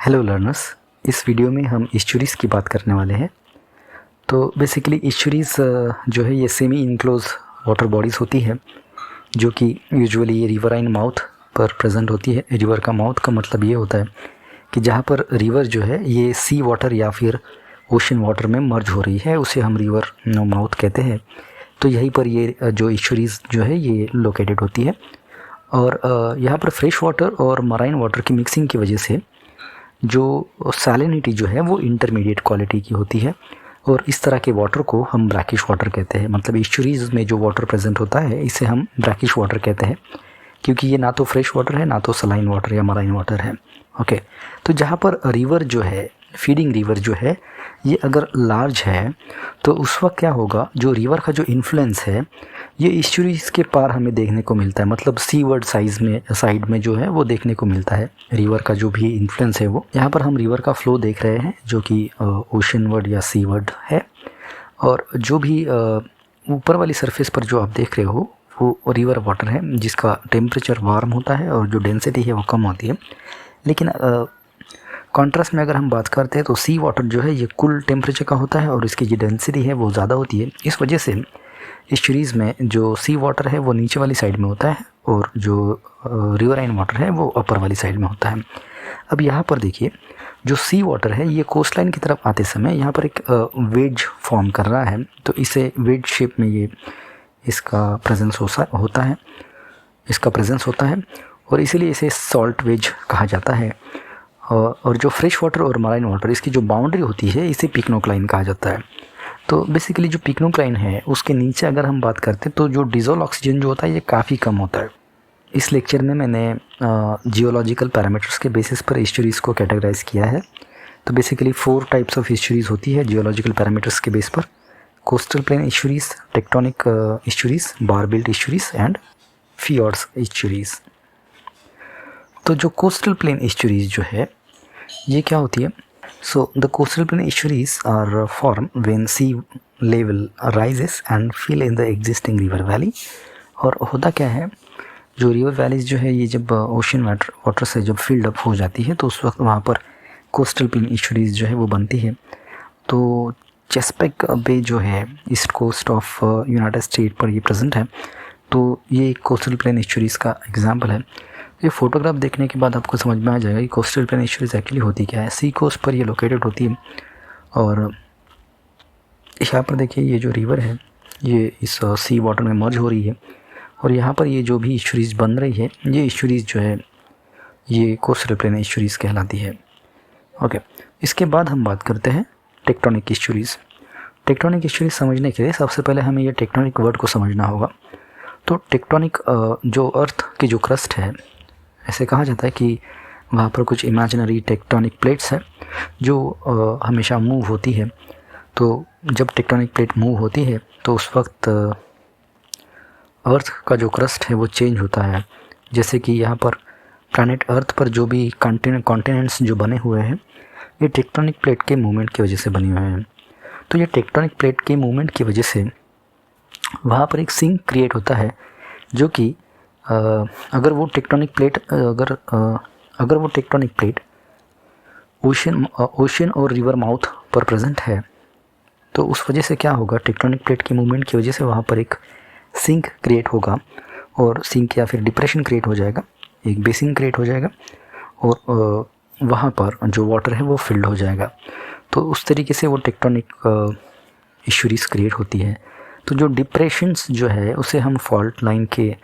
Hello learners, इस video में हम इस्चुरीज़ की बात करने वाले हैं। तो बेसिकली इस्चुरीज़ जो है ये सेमी इनक्लोज वाटर बॉडीज़ होती है जो कि यूजुअली ये रिवराइन माउथ पर प्रेजेंट होती है। रिवर का माउथ का मतलब ये होता है कि जहाँ पर रिवर जो है ये सी वाटर या फिर ओशन वाटर में मर्ज हो रही है, उसे हम रिवर माउथ कहते हैं। तो यहीं पर ये जो इस्चुरीज़ जो है ये लोकेटेड होती है। और यहाँ पर फ्रेश वाटर और मराइन वाटर की मिक्सिंग की वजह से जो सैलिनिटी जो है वो इंटरमीडिएट क्वालिटी की होती है और इस तरह के वाटर को हम ब्रैकिश वाटर कहते हैं। मतलब इस्चुरीज़ में जो वाटर प्रेजेंट होता है इसे हम ब्रैकिश वाटर कहते हैं, क्योंकि ये ना तो फ्रेश वाटर है ना तो सलाइन वाटर या मराइन वाटर है। ओके, तो जहाँ पर रिवर जो है, फीडिंग रिवर जो है, ये अगर लार्ज है तो उस वक्त क्या होगा, जो रिवर का जो इन्फ्लुएंस है ये इस्चुरीज़ के पार हमें देखने को मिलता है। मतलब सीवर्ड साइड में जो है वो देखने को मिलता है रिवर का जो भी इन्फ्लुएंस है वो। यहाँ पर हम रिवर का फ्लो देख रहे हैं जो कि ओशनवर्ड या सीवर्ड है। और जो भी ऊपर वाली सरफेस पर जो आप देख रहे हो वो रिवर वाटर है जिसका टेम्परेचर वार्म होता है और जो डेंसिटी है वो कम होती है। लेकिन कॉन्ट्रास्ट में अगर हम बात करते हैं तो सी वाटर जो है ये कूल टेम्परेचर का होता है और इसकी जो डेंसिटी है वो ज़्यादा होती है। इस वजह से इस्चुरीज़ में जो सी वाटर है वो नीचे वाली साइड में होता है और जो रिवराइन वाटर है वो अपर वाली साइड में होता है। अब यहाँ पर देखिए, जो सी वाटर है ये कोस्ट लाइन की तरफ आते समय यहाँ पर एक वेज फॉर्म कर रहा है, तो इसे वेज शेप में ये इसका प्रेजेंस होता है, इसका प्रेजेंस होता है और इसीलिए इसे सॉल्ट वेज कहा जाता है। और जो फ्रेश वाटर और मराइन वाटर इसकी जो बाउंड्री होती है इसे पिक्नोक्लाइन कहा जाता है। तो बेसिकली जो पिक्नोक्लाइन है उसके नीचे अगर हम बात करते हैं तो जो डिज़ोल्व ऑक्सीजन जो होता है ये काफ़ी कम होता है। इस लेक्चर में मैंने जियोलॉजिकल पैरामीटर्स के बेसिस पर इस्चुरीज़ को कैटेगराइज किया है। तो बेसिकली 4 टाइप्स ऑफ इस्चुरीज़ होती है जियोलॉजिकल पैरामीटर्स के बेस पर: coastal plain estuaries, tectonic estuaries, bar built estuaries and fjords estuaries. तो जो कोस्टल प्लेन इस्चुरीज़ जो है ये क्या होती है? So the coastal plain estuaries are formed when sea level rises and fill in the existing river valley। और होता क्या है, जो रिवर वैलीज जो है ये जब ओशन वाटर से जब फिल्ड अप हो जाती है तो उस वक्त वहाँ पर कोस्टल प्लेन इस्चुरीज़ जो है वो बनती है। तो चेसपेक बे जो है east coast of United State पर ये प्रेजेंट है। तो ये एक कोस्टल प्लेन इस्चुरीज़ का एग्जाम्पल है। ये फोटोग्राफ देखने के बाद आपको समझ में आ जाएगा कि कोस्टल प्लेन इस्चुरीज़ एक्चुअली होती क्या है। सी कोस्ट पर ये लोकेटेड होती है और यहाँ पर देखिए ये जो रिवर है ये इस सी वाटर में मर्ज हो रही है और यहाँ पर ये जो भी इस्चुरीज़ बन रही है ये इस्चुरीज़ जो है ये कोस्टल प्लेन इस्चुरीज़ कहलाती है। ओके, इसके बाद हम बात करते हैं टेक्टोनिक इस्चुरीज़। टेक्टोनिक इस्चुरीज़ समझने के लिए सबसे पहले हमें ये टेक्टोनिक वर्ड को समझना होगा। तो टेक्टोनिक जो अर्थ की जो क्रस्ट है, ऐसे कहा जाता है कि वहाँ पर कुछ इमेजिनरी टेक्टोनिक प्लेट्स है जो हमेशा मूव होती है। तो जब टेक्टोनिक प्लेट मूव होती है तो उस वक्त अर्थ का जो क्रस्ट है वो चेंज होता है। जैसे कि यहाँ पर प्लैनेट अर्थ पर जो भी कॉन्टिनेंट्स जो बने हुए हैं ये टेक्टोनिक प्लेट के मूवमेंट की वजह से बने हुए हैं। तो ये टेक्टोनिक प्लेट के मूवमेंट की वजह से वहाँ पर एक सिंक क्रिएट होता है जो कि अगर वो टेक्टोनिक प्लेट ओशन और रिवर माउथ पर प्रेजेंट है तो उस वजह से क्या होगा, टेक्टोनिक प्लेट की मूवमेंट की वजह से वहाँ पर एक सिंक क्रिएट होगा और सिंक या फिर डिप्रेशन क्रिएट हो जाएगा, एक बेसिन क्रिएट हो जाएगा और वहाँ पर जो वाटर है वो फिल्ड हो जाएगा। तो उस तरीके से वो टेक्टोनिक इस्चुरीज़ क्रिएट होती है। तो जो डिप्रेशंस जो है उसे हम फॉल्ट लाइन के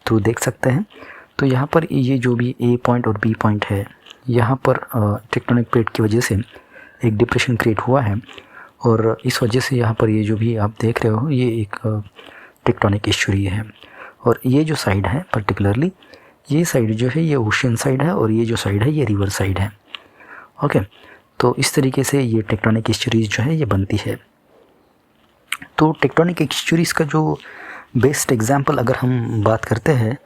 थ्रू देख सकते हैं। तो यहाँ पर ये जो भी ए पॉइंट और बी पॉइंट है यहाँ पर टेक्टोनिक प्लेट की वजह से एक डिप्रेशन क्रिएट हुआ है और इस वजह से यहाँ पर ये जो भी आप देख रहे हो ये एक टेक्टोनिक इस्चुरी है। और ये जो साइड है पर्टिकुलरली ये साइड जो है ये ओशन साइड है और ये जो साइड है ये रिवर साइड है। ओके, तो इस तरीके से ये टेक्टोनिक इस्चुरीज़ जो है ये बनती है। तो टेक्टोनिक इस्चुरीज़ का जो बेस्ट एग्जाम्पल अगर हम बात करते हैं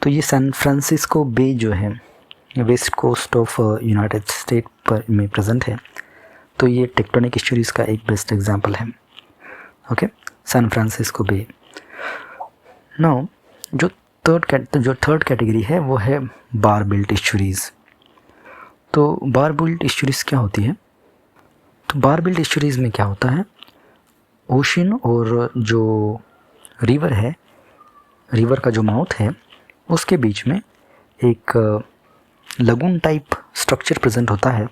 तो ये सैन फ्रांसिस्को बे जो है west coast of United State पर में प्रेजेंट है। तो ये टेक्टोनिक इस्चुरीज़ का एक बेस्ट एग्जाम्पल है। ओके, सैन फ्रांसिस्को बे। नाउ जो थर्ड कैटेगरी है वो है बार बिल्ट इस्चुरीज़। तो बार बिल्ट एस्चुरीज क्या होती है? तो बार बिल्ट एस्चुरीज में क्या होता है, ओशन और जो रिवर है, रिवर का जो माउथ है उसके बीच में एक लगून टाइप स्ट्रक्चर प्रेजेंट होता है,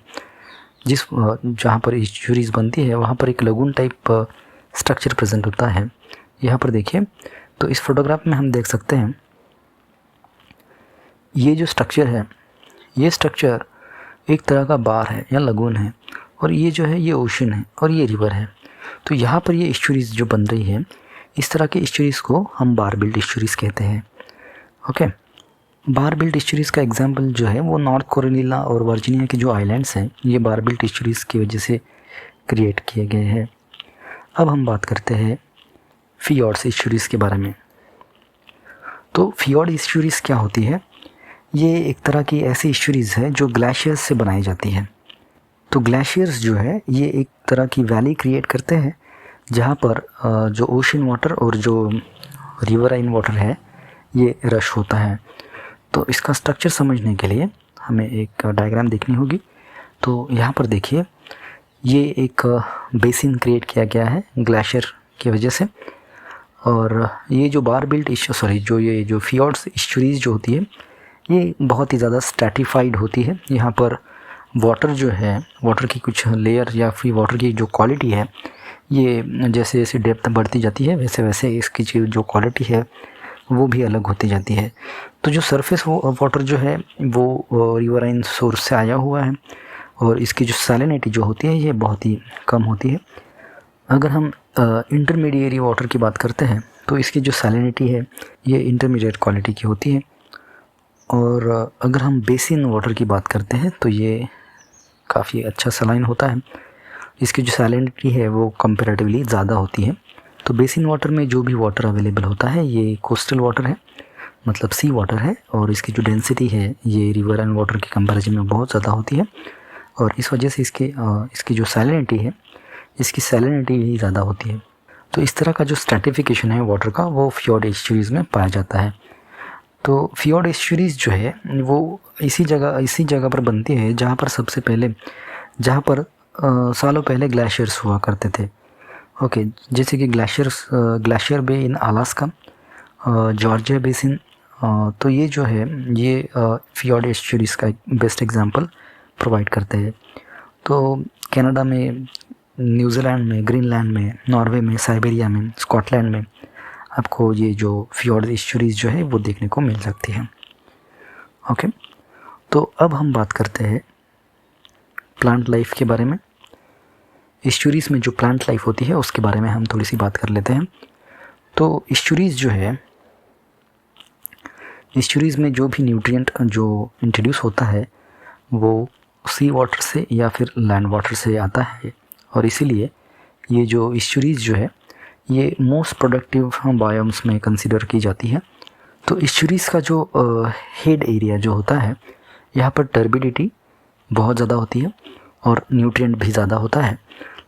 जहाँ पर एस्चुरीज बनती है वहाँ पर एक लगून टाइप स्ट्रक्चर प्रेजेंट होता है। यहाँ पर देखिए, तो इस फोटोग्राफ में हम देख सकते हैं ये जो स्ट्रक्चर है, ये स्ट्रक्चर एक तरह का बार है या लगून है, और ये जो है ये ओशन है और ये रिवर है। तो यहाँ पर ये एस्चुरीज जो बन रही है, इस तरह के एस्चुरीज को हम बार बिल्ट एस्चुरीज कहते हैं। ओके, बार बिल्ट एस्चुरीज का एग्जांपल जो है वो नॉर्थ कैरोलिना और वर्जीनिया के जो आइलैंड्स हैं, ये बार बिल्ट एस्चुरीज की वजह से क्रिएट किए गए हैं। अब हम बात करते हैं फियॉर्ड्स एस्चुरीज के बारे में। तो फियॉर्ड एस्चुरीज क्या होती है? ये एक तरह की ऐसी एस्चुरीज है जो ग्लेशियर्स से बनाई जाती है। तो ग्लेशियर्स जो है ये एक तरह की वैली क्रिएट करते हैं जहाँ पर जो ओशन वाटर और जो रिवराइन वाटर है ये रश होता है। तो इसका स्ट्रक्चर समझने के लिए हमें एक डायग्राम देखनी होगी। तो यहाँ पर देखिए, ये एक बेसिन क्रिएट किया गया है ग्लेशियर की वजह से, और ये जो बार बिल्ट ये जो फियॉर्ड्स एस्चुरीज जो होती है ये बहुत ही ज़्यादा स्ट्रैटिफाइड होती है। यहाँ पर वाटर जो है, वाटर की कुछ लेयर या फिर वाटर की जो क्वालिटी है, ये जैसे जैसे डेप्थ बढ़ती जाती है वैसे वैसे इसकी जो क्वालिटी है वो भी अलग होती जाती है। तो जो सरफेस वाटर जो है वो रिवराइन सोर्स से आया हुआ है, और इसकी जो सैलिनिटी जो होती है ये बहुत ही कम होती है। अगर हम इंटरमीडिएट वाटर की बात करते हैं तो इसकी जो सैलिनिटी है ये इंटरमीडिएट क्वालिटी की होती है, और अगर हम बेसिन वाटर की बात करते हैं तो ये काफ़ी अच्छा सलाइन होता है। इसकी जो सैलिनिटी है वो कंपैरेटिवली ज़्यादा होती है। तो बेसिन वाटर में जो भी वाटर अवेलेबल होता है ये कोस्टल वाटर है, मतलब सी वाटर है, और इसकी जो डेंसिटी है ये रिवर एंड वाटर के कंपैरिजन में बहुत ज़्यादा होती है, और इस वजह से इसकी जो सैलिनिटी है, इसकी सैलिनिटी भी ज़्यादा होती है। तो इस तरह का जो स्ट्रैटिफिकेशन है वाटर का वो फियॉर्ड एस्चुरीज में पाया जाता है। तो फियॉर्ड एस्चुरीज जो है वो इसी जगह पर बनती है जहाँ पर सालों पहले ग्लेशियर्स हुआ करते थे। ओके, जैसे कि ग्लेशियर बे इन अलास्का, जॉर्जिया बेसिन। तो ये जो है ये फियॉर्ड एस्चुरीज का एक बेस्ट एग्जांपल प्रोवाइड करते हैं। तो कनाडा में, न्यूजीलैंड में, ग्रीनलैंड में, नॉर्वे में, साइबेरिया में, स्कॉटलैंड में आपको ये जो फियॉर्ड एस्चुरीज जो है वो देखने को मिल सकती है। ओके, तो अब हम बात करते हैं प्लांट लाइफ के बारे में। एस्चुरीज में जो प्लांट लाइफ होती है उसके बारे में हम थोड़ी सी बात कर लेते हैं। तो एस्चुरीज जो है, एस्चुरीज में जो भी न्यूट्रिएंट जो इंट्रोड्यूस होता है वो सी वाटर से या फिर लैंड वाटर से आता है, और इसीलिए ये जो एस्चुरीज जो है ये मोस्ट प्रोडक्टिव बायोम्स में कंसीडर की जाती है। तो एस्चुरीज का जो हेड एरिया जो होता है, यहाँ पर टर्बिडिटी बहुत ज़्यादा होती है और न्यूट्रिएंट भी ज़्यादा होता है,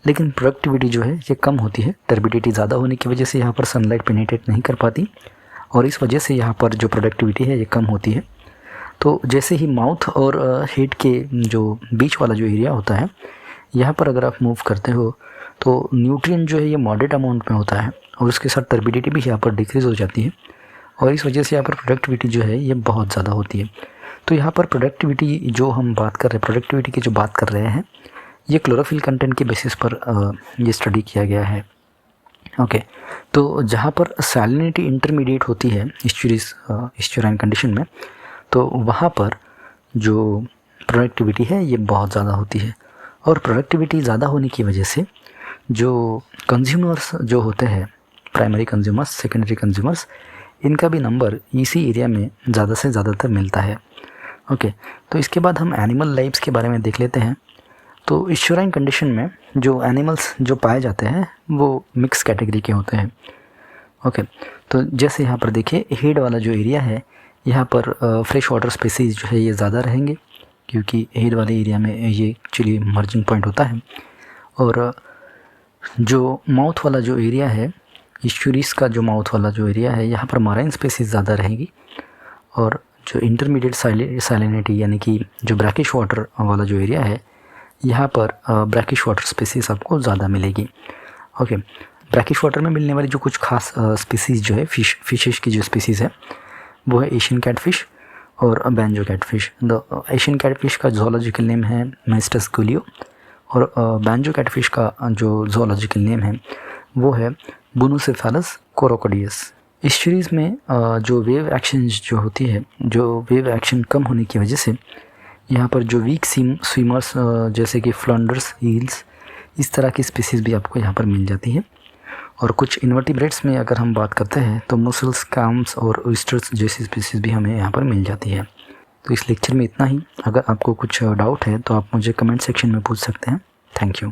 लेकिन प्रोडक्टिविटी जो है ये कम होती है। टर्बिडिटी ज़्यादा होने की वजह से यहाँ पर सनलाइट पेनिट्रेट नहीं कर पाती, और इस वजह से यहाँ पर जो प्रोडक्टिविटी है ये कम होती है। तो जैसे ही माउथ और हेड के जो बीच वाला जो एरिया होता है, यहाँ पर अगर आप मूव करते हो तो न्यूट्रिएंट जो है ये मॉडरेट अमाउंट में होता है, और उसके साथ टर्बिडिटी भी यहाँ पर डिक्रीज़ हो जाती है, और इस वजह से यहाँ पर प्रोडक्टिविटी जो है ये बहुत ज़्यादा होती है। तो यहाँ पर प्रोडक्टिविटी जो हम बात कर रहे हैं, प्रोडक्टिविटी की जो बात कर रहे हैं, ये क्लोरोफिल कंटेंट के बेसिस पर ये स्टडी किया गया है। ओके, तो जहाँ पर सैलिनिटी इंटरमीडिएट होती है एस्चुराइन कंडीशन में, तो वहाँ पर जो प्रोडक्टिविटी है ये बहुत ज़्यादा होती है, और प्रोडक्टिविटी ज़्यादा होने की वजह से जो कंज्यूमर्स जो होते हैं, प्राइमरी कंज्यूमर्स, सेकेंडरी कंज्यूमर्स, इनका भी नंबर इसी एरिया में ज़्यादा से ज़्यादातर मिलता है। ओके, तो इसके बाद हम एनिमल लाइफ्स के बारे में देख लेते हैं। तो एस्चुराइन कंडीशन में जो एनिमल्स जो पाए जाते हैं वो मिक्स कैटेगरी के होते हैं। ओके, तो जैसे यहाँ पर देखिए, हेड वाला जो एरिया है यहाँ पर फ्रेश वाटर स्पीसीज जो है ये ज़्यादा रहेंगे, क्योंकि हेड वाले एरिया में ये एक्चुअली मर्जिंग पॉइंट होता है। और जो माउथ वाला जो एरिया है, एस्चुरीज का जो माउथ वाला जो एरिया है, यहाँ पर मराइन स्पीसीज ज़्यादा रहेगी, और जो इंटरमीडिएट सैलिनिटी यानी कि जो ब्रैकिश वाटर वाला जो एरिया है, यहाँ पर ब्रैकिश वाटर स्पीसीज़ आपको ज़्यादा मिलेगी। ओके, ब्रैकिश वाटर में मिलने वाली जो कुछ खास स्पीसीज़ जो है फिशेस की जो स्पीसीज़ है वो है एशियन कैटफिश और banjo catfish. The Asian catfish का जोलॉजिकल नेम है मेस्टस गुलियो और बैंजो कैटफिश का जो जोलॉजिकल नेम है वो है बुनोसेफेलस कोरोकोडियस। इस्चुरीज़ में जो वेव एक्शन जो होती है, जो वेव एक्शन कम होने की वजह से यहाँ पर जो वीक स्विमर्स जैसे कि फ्लंडर्स, हील्स, इस तरह की स्पीसीज़ भी आपको यहाँ पर मिल जाती है। और कुछ इन्वर्टिब्रेट्स में अगर हम बात करते हैं तो मुसल्स, काम्स और ऑयस्टर्स जैसी स्पीसीज़ भी हमें यहाँ पर मिल जाती है। तो इस लेक्चर में इतना ही। अगर आपको कुछ डाउट है तो आप मुझे कमेंट सेक्शन में पूछ सकते हैं। Thank you.